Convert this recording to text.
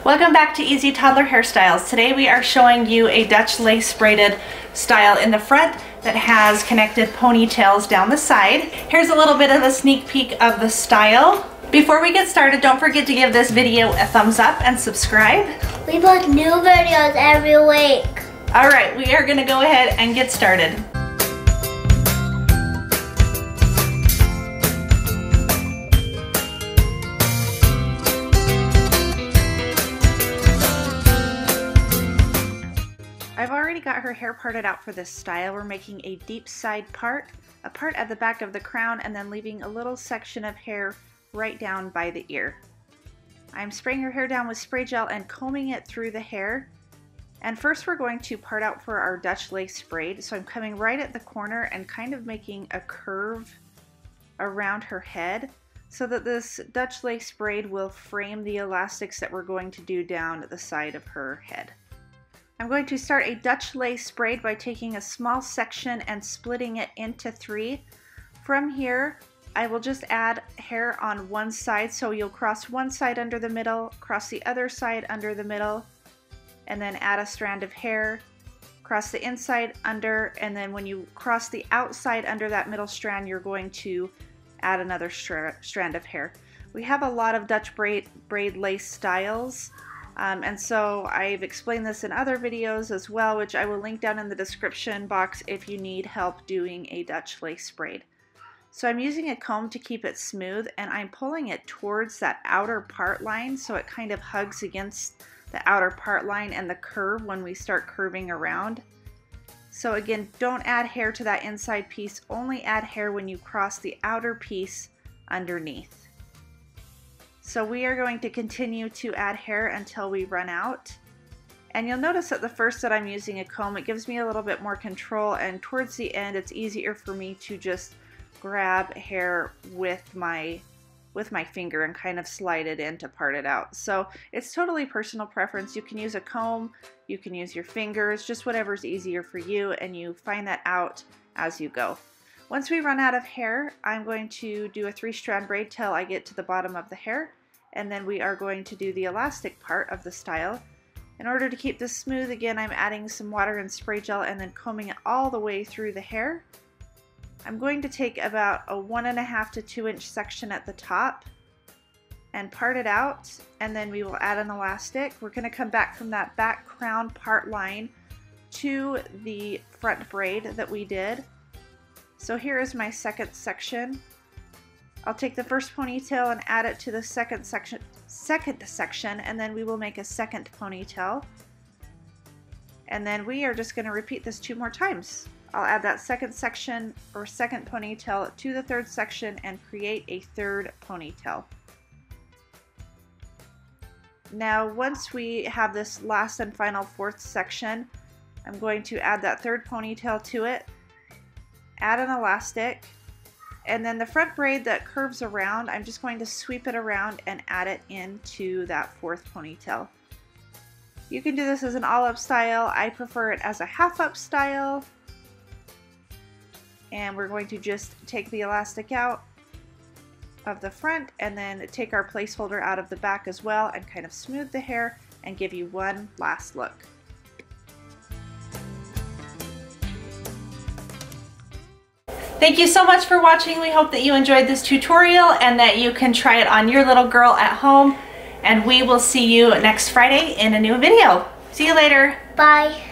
Welcome back to Easy Toddler Hairstyles. Today we are showing you a Dutch lace braided style in the front that has connected ponytails down the side. Here's a little bit of a sneak peek of the style. Before we get started, don't forget to give this video a thumbs up and subscribe. We post new videos every week. All right, we are gonna go ahead and get started. I've already got her hair parted out for this style. We're making a deep side part, a part at the back of the crown, and then leaving a little section of hair right down by the ear. I'm spraying her hair down with spray gel and combing it through the hair. And first we're going to part out for our Dutch lace braid. So I'm coming right at the corner and kind of making a curve around her head so that this Dutch lace braid will frame the elastics that we're going to do down the side of her head. I'm going to start a Dutch lace braid by taking a small section and splitting it into 3. From here, I will just add hair on one side, so you'll cross one side under the middle, cross the other side under the middle, and then add a strand of hair, cross the inside under, and then when you cross the outside under that middle strand, you're going to add another strand of hair. We have a lot of Dutch braid lace styles. And so I've explained this in other videos as well, which I will link down in the description box if you need help doing a Dutch lace braid. So I'm using a comb to keep it smooth, and I'm pulling it towards that outer part line so it kind of hugs against the outer part line and the curve when we start curving around. So again, don't add hair to that inside piece, only add hair when you cross the outer piece underneath. So we are going to continue to add hair until we run out. And you'll notice at the first that I'm using a comb, it gives me a little bit more control, and towards the end it's easier for me to just grab hair with my finger and kind of slide it in to part it out. So it's totally personal preference. You can use a comb, you can use your fingers, just whatever's easier for you, and you find that out as you go. Once we run out of hair, I'm going to do a 3-strand braid till I get to the bottom of the hair, and then we are going to do the elastic part of the style. In order to keep this smooth, again, I'm adding some water and spray gel and then combing it all the way through the hair. I'm going to take about a 1.5 to 2 inch section at the top and part it out, and then we will add an elastic. We're going to come back from that back crown part line to the front braid that we did. So here is my second section. I'll take the first ponytail and add it to the second section, and then we will make a second ponytail. And then we are just going to repeat this 2 more times. I'll add that second section or second ponytail to the third section and create a third ponytail. Now once we have this last and final 4th section, I'm going to add that third ponytail to it, add an elastic, and then the front braid that curves around, I'm just going to sweep it around and add it into that 4th ponytail. You can do this as an all-up style. I prefer it as a half-up style. And we're going to just take the elastic out of the front and then take our placeholder out of the back as well and kind of smooth the hair and give you one last look. Thank you so much for watching. We hope that you enjoyed this tutorial and that you can try it on your little girl at home. And we will see you next Friday in a new video. See you later. Bye.